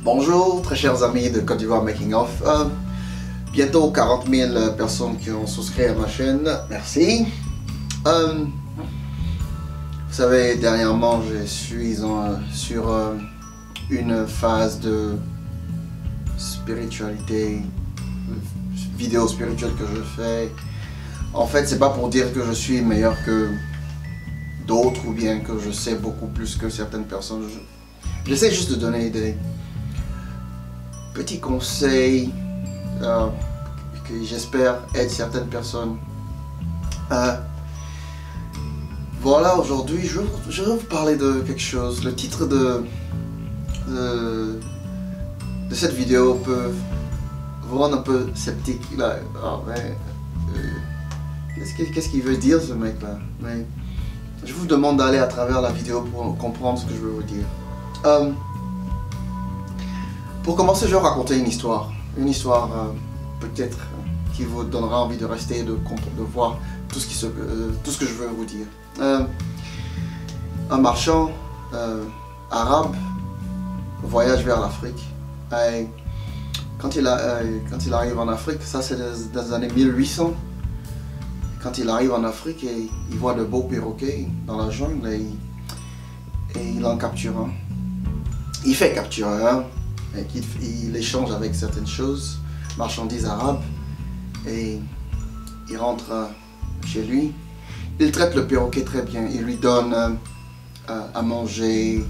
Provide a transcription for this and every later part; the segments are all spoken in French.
Bonjour, très chers amis de Côte d'Ivoire Making Of. Bientôt 40 000 personnes qui ont souscrit à ma chaîne. Merci. Vous savez, dernièrement, je suis sur une phase de spiritualité, vidéo spirituelle que je fais. En fait, c'est pas pour dire que je suis meilleur que d'autres ou bien que je sais beaucoup plus que certaines personnes. J'essaie juste de donner des petits conseils que j'espère aident certaines personnes. Voilà, aujourd'hui je vais vous parler de quelque chose. Le titre de cette vidéo peut vous rendre un peu sceptique. Là. Qu'est-ce qu'il veut dire ce mec là? Mais je vous demande d'aller à travers la vidéo pour comprendre ce que je veux vous dire. Pour commencer, je vais raconter une histoire peut-être qui vous donnera envie de rester et de voir tout ce que je veux vous dire. Un marchand arabe voyage vers l'Afrique. Quand il arrive en Afrique, ça c'est dans les années 1800. Quand il arrive en Afrique, il voit de beaux perroquets dans la jungle et il en capture un. Il fait capturer un. Il échange avec certaines choses, marchandises arabes, et il rentre chez lui. Il traite le perroquet très bien, il lui donne à manger.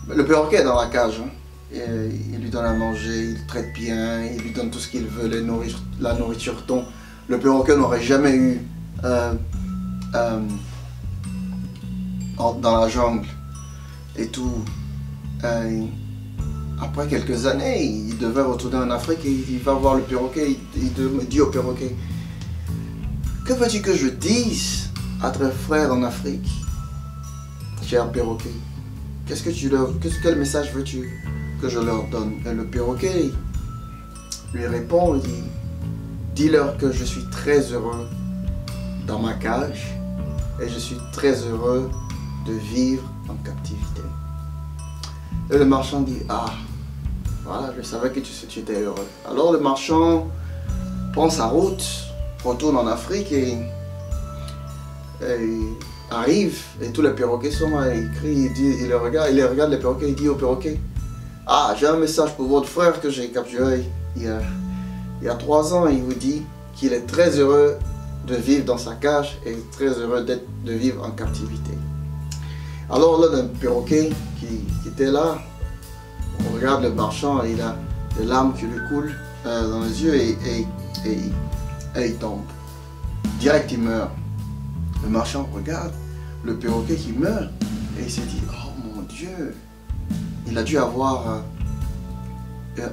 Le perroquet est dans la cage, hein. Il lui donne à manger, il le traite bien, il lui donne tout ce qu'il veut, la nourriture dont le perroquet n'aurait jamais eu dans la jungle et tout. Après quelques années, il devait retourner en Afrique et il va voir le perroquet. Il dit au perroquet: que veux-tu que je dise à tes frères en Afrique, cher perroquet? Quel message veux-tu que je leur donne? Et le perroquet lui répond, il dit: dis-leur que je suis très heureux dans ma cage et je suis très heureux de vivre en captivité. Et le marchand dit: ah, voilà, je savais que tu étais heureux. Alors le marchand prend sa route, retourne en Afrique et arrive, et tous les perroquets sont là, il crie, il les regarde les perroquets, il dit au perroquet: ah, j'ai un message pour votre frère que j'ai capturé il y a 3 ans, et il vous dit qu'il est très heureux de vivre dans sa cage et très heureux de vivre en captivité. Alors là, le perroquet qui était là, on regarde le marchand et il a des larmes qui lui coulent dans les yeux et il tombe. Direct, il meurt. Le marchand regarde le perroquet qui meurt et il s'est dit: oh mon Dieu, il a dû avoir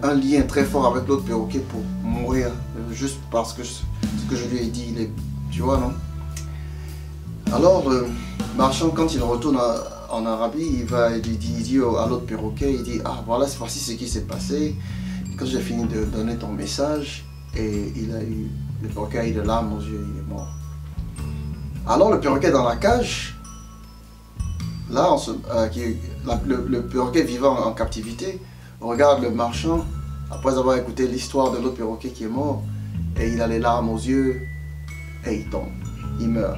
un lien très fort avec l'autre perroquet pour mourir juste parce que ce que je lui ai dit, tu vois, non? Alors le marchand, quand il retourne en Arabie, il dit à l'autre perroquet, il dit: ah, voilà, voici ce qui s'est passé quand j'ai fini de donner ton message. Et le perroquet a eu des larmes aux yeux, il est mort. Alors le perroquet dans la cage, là, le perroquet vivant en captivité, regarde le marchand, après avoir écouté l'histoire de l'autre perroquet qui est mort, et il a les larmes aux yeux, et il tombe, il meurt.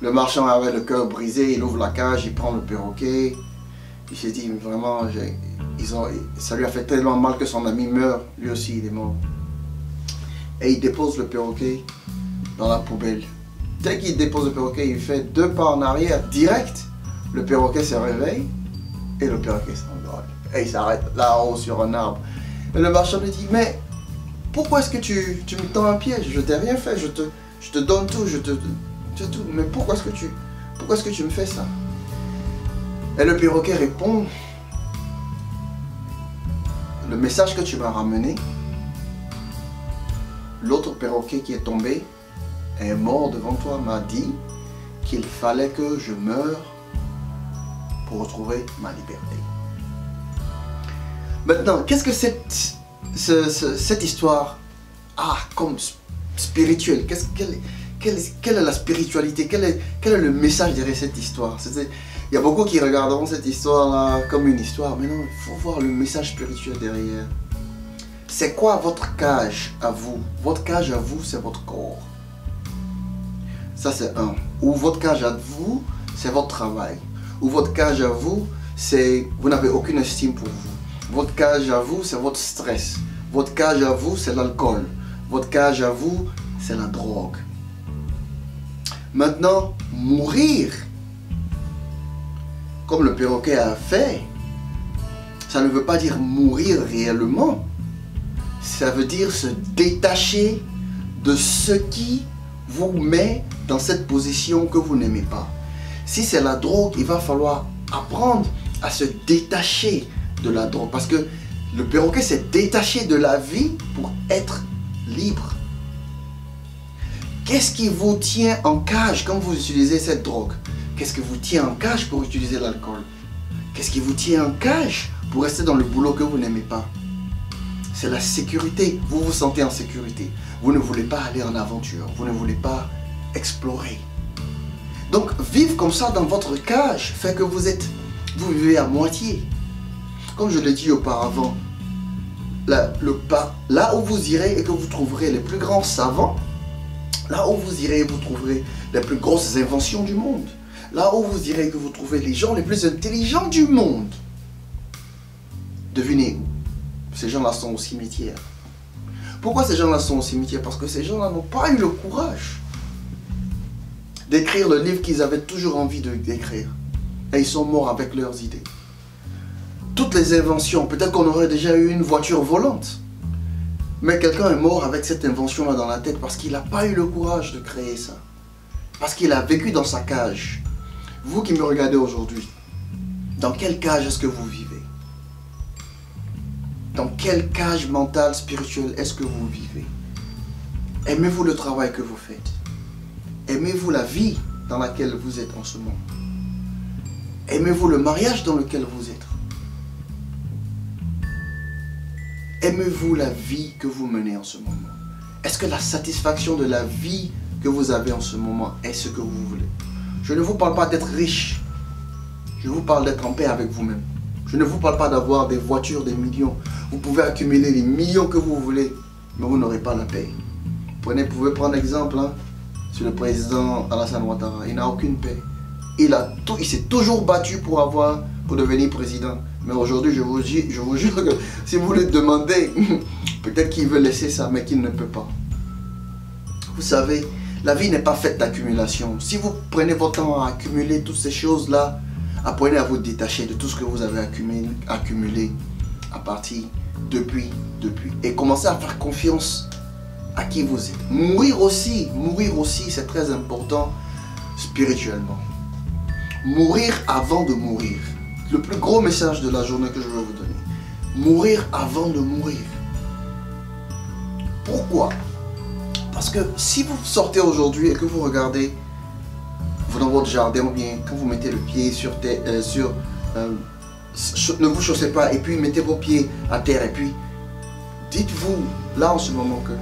Le marchand avait le cœur brisé, il ouvre la cage, il prend le perroquet. Il s'est dit: vraiment, ça lui a fait tellement mal que son ami meurt, lui aussi il est mort. Et il dépose le perroquet dans la poubelle. Dès qu'il dépose le perroquet, il fait 2 pas en arrière, direct, le perroquet se réveille et le perroquet s'envole. Et il s'arrête là-haut sur un arbre. Et le marchand lui dit: mais pourquoi est-ce que tu me tends un piège? Je t'ai rien fait, je te donne tout, tout, mais pourquoi est-ce que tu me fais ça? Et le perroquet répond: le message que tu m'as ramené, l'autre perroquet qui est tombé est mort devant toi, m'a dit qu'il fallait que je meure pour retrouver ma liberté. Maintenant, qu'est-ce que cette histoire a comme spirituel? quelle est la spiritualité, quel est le message derrière cette histoire? Il y a beaucoup qui regarderont cette histoire-là comme une histoire, mais non, il faut voir le message spirituel derrière. C'est quoi votre cage à vous? Votre cage à vous, c'est votre corps. Ça, c'est un. Ou votre cage à vous, c'est votre travail. Ou votre cage à vous, c'est vous n'avez aucune estime pour vous. Votre cage à vous, c'est votre stress. Votre cage à vous, c'est l'alcool. Votre cage à vous, c'est la drogue. Maintenant, mourir, comme le perroquet a fait, ça ne veut pas dire mourir réellement. Ça veut dire se détacher de ce qui vous met dans cette position que vous n'aimez pas. Si c'est la drogue, il va falloir apprendre à se détacher de la drogue. Parce que le perroquet s'est détaché de la vie pour être libre. Qu'est-ce qui vous tient en cage quand vous utilisez cette drogue? Qu'est-ce qui vous tient en cage pour utiliser l'alcool? Qu'est-ce qui vous tient en cage pour rester dans le boulot que vous n'aimez pas? C'est la sécurité. Vous vous sentez en sécurité. Vous ne voulez pas aller en aventure. Vous ne voulez pas explorer. Donc, vivre comme ça dans votre cage fait que vous vivez à moitié. Comme je l'ai dit auparavant, là où vous irez et que vous trouverez les plus grands savants, là où vous irez et vous trouverez les plus grosses inventions du monde, là où vous irez et que vous trouverez les gens les plus intelligents du monde, devinez où? Ces gens-là sont au cimetière. Pourquoi ces gens-là sont au cimetière? Parce que ces gens-là n'ont pas eu le courage d'écrire le livre qu'ils avaient toujours envie d'écrire. Et ils sont morts avec leurs idées. Toutes les inventions, peut-être qu'on aurait déjà eu une voiture volante. Mais quelqu'un est mort avec cette invention-là dans la tête parce qu'il n'a pas eu le courage de créer ça. Parce qu'il a vécu dans sa cage. Vous qui me regardez aujourd'hui, dans quelle cage est-ce que vous vivez? Dans quelle cage mentale, spirituelle est-ce que vous vivez? Aimez-vous le travail que vous faites? Aimez-vous la vie dans laquelle vous êtes en ce moment? Aimez-vous le mariage dans lequel vous êtes? Aimez-vous la vie que vous menez en ce moment? Est-ce que la satisfaction de la vie que vous avez en ce moment est ce que vous voulez? Je ne vous parle pas d'être riche. Je vous parle d'être en paix avec vous-même. Je ne vous parle pas d'avoir des voitures, des millions. Vous pouvez accumuler les millions que vous voulez, mais vous n'aurez pas la paix. Vous pouvez prendre l'exemple sur le président Alassane Ouattara. Il n'a aucune paix. Il s'est toujours battu pour devenir président. Mais aujourd'hui, je vous jure que si vous le demandez, peut-être qu'il veut laisser ça, mais qu'il ne peut pas. Vous savez, la vie n'est pas faite d'accumulation. Si vous prenez votre temps à accumuler toutes ces choses-là, apprenez à vous détacher de tout ce que vous avez accumulé à partir depuis. Et commencez à faire confiance à qui vous êtes. Mourir aussi, c'est très important spirituellement. Mourir avant de mourir. Le plus gros message de la journée que je veux vous donner. Mourir avant de mourir. Pourquoi? Parce que si vous sortez aujourd'hui et que vous regardez dans votre jardin, ou bien quand vous mettez le pied sur terre, ne vous chaussez pas et puis mettez vos pieds à terre et puis dites-vous là en ce moment que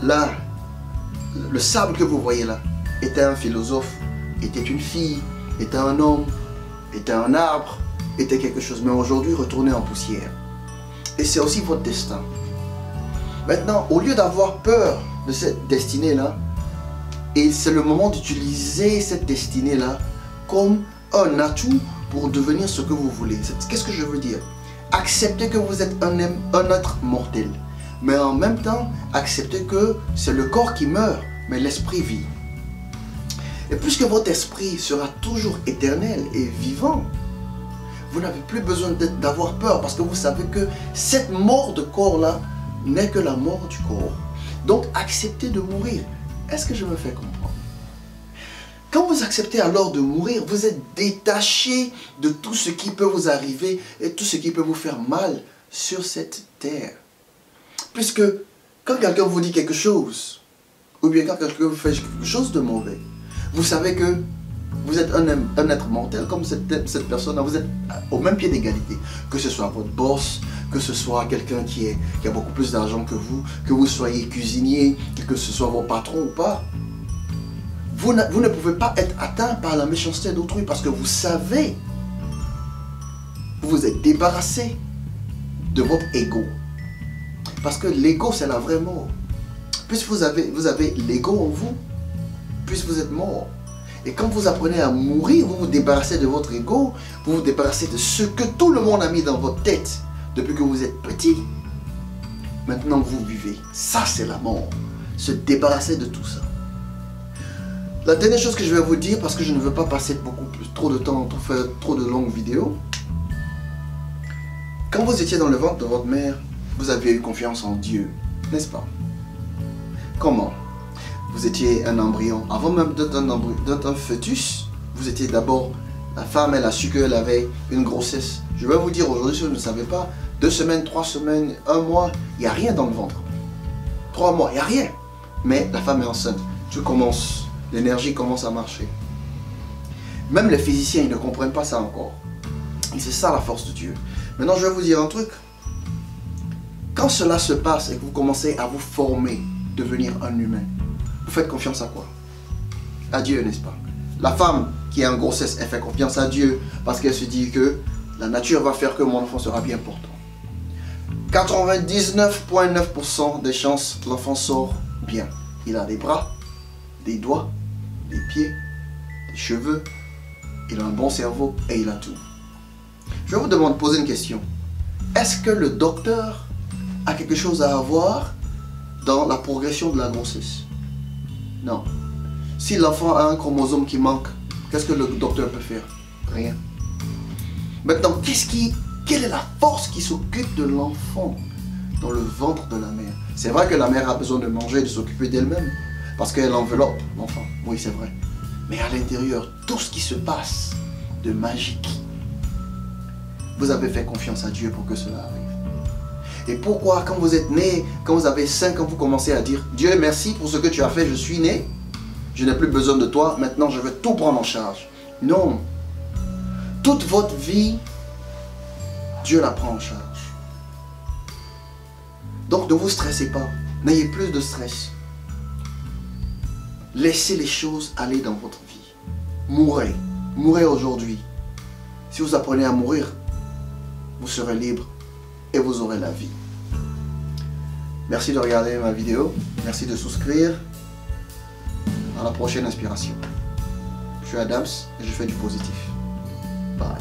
là, le sable que vous voyez là était un philosophe, était une fille, était un homme, était un arbre, était quelque chose. Mais aujourd'hui, retournez en poussière. Et c'est aussi votre destin. Maintenant, au lieu d'avoir peur de cette destinée-là, et c'est le moment d'utiliser cette destinée-là comme un atout pour devenir ce que vous voulez. Qu'est-ce que je veux dire? Acceptez que vous êtes un être mortel. Mais en même temps, acceptez que c'est le corps qui meurt, mais l'esprit vit. Et puisque votre esprit sera toujours éternel et vivant, vous n'avez plus besoin d'avoir peur parce que vous savez que cette mort de corps-là n'est que la mort du corps. Donc, acceptez de mourir. Est-ce que je me fais comprendre? Quand vous acceptez alors de mourir, vous êtes détaché de tout ce qui peut vous arriver et tout ce qui peut vous faire mal sur cette terre. Puisque quand quelqu'un vous dit quelque chose, ou bien quand quelqu'un vous fait quelque chose de mauvais, vous savez que vous êtes un être mortel comme cette personne-là. Vous êtes au même pied d'égalité. Que ce soit votre boss, que ce soit quelqu'un qui a beaucoup plus d'argent que vous soyez cuisinier, que ce soit vos patrons ou pas. Vous ne pouvez pas être atteint par la méchanceté d'autrui parce que vous savez, vous vous êtes débarrassé de votre ego. Parce que l'ego, c'est la vraie mort. Puisque vous avez l'ego en vous, puisque vous êtes mort. Et quand vous apprenez à mourir, vous vous débarrassez de votre ego, vous vous débarrassez de ce que tout le monde a mis dans votre tête depuis que vous êtes petit. Maintenant vous vivez. Ça, c'est la mort. Se débarrasser de tout ça. La dernière chose que je vais vous dire, parce que je ne veux pas passer trop de temps, faire trop de longues vidéos. Quand vous étiez dans le ventre de votre mère, vous avez eu confiance en Dieu, n'est-ce pas? Comment? Vous étiez un embryon. Avant même d'être un fœtus, vous étiez d'abord... La femme, elle a su qu'elle avait une grossesse. Je vais vous dire aujourd'hui, si vous ne savez pas, 2 semaines, 3 semaines, 1 mois, il n'y a rien dans le ventre. 3 mois, il n'y a rien. Mais la femme est enceinte. L'énergie commence à marcher. Même les physiciens, ils ne comprennent pas ça encore. Et c'est ça la force de Dieu. Maintenant, je vais vous dire un truc. Quand cela se passe et que vous commencez à vous former, devenir un humain, vous faites confiance à quoi? À Dieu, n'est-ce pas? La femme qui est en grossesse, elle fait confiance à Dieu parce qu'elle se dit que la nature va faire que mon enfant sera bien portant. 99,9% des chances, l'enfant sort bien. Il a des bras, des doigts, des pieds, des cheveux, il a un bon cerveau et il a tout. Je vais vous poser une question. Est-ce que le docteur a quelque chose à avoir dans la progression de la grossesse? Non. Si l'enfant a un chromosome qui manque, qu'est-ce que le docteur peut faire? Rien. Maintenant, quelle est la force qui s'occupe de l'enfant dans le ventre de la mère? C'est vrai que la mère a besoin de manger et de s'occuper d'elle-même, parce qu'elle enveloppe l'enfant. Oui, c'est vrai. Mais à l'intérieur, tout ce qui se passe de magique, vous avez fait confiance à Dieu pour que cela arrive. Et pourquoi, quand vous êtes né, quand vous avez 5 ans, vous commencez à dire « Dieu, merci pour ce que tu as fait, je suis né, je n'ai plus besoin de toi, maintenant je veux tout prendre en charge. » Non. Toute votre vie, Dieu la prend en charge. Donc ne vous stressez pas, n'ayez plus de stress. Laissez les choses aller dans votre vie. Mourez. Mourez aujourd'hui. Si vous apprenez à mourir, vous serez libre et vous aurez la vie. Merci de regarder ma vidéo. Merci de souscrire. À la prochaine inspiration. Je suis Adams et je fais du positif. Bye.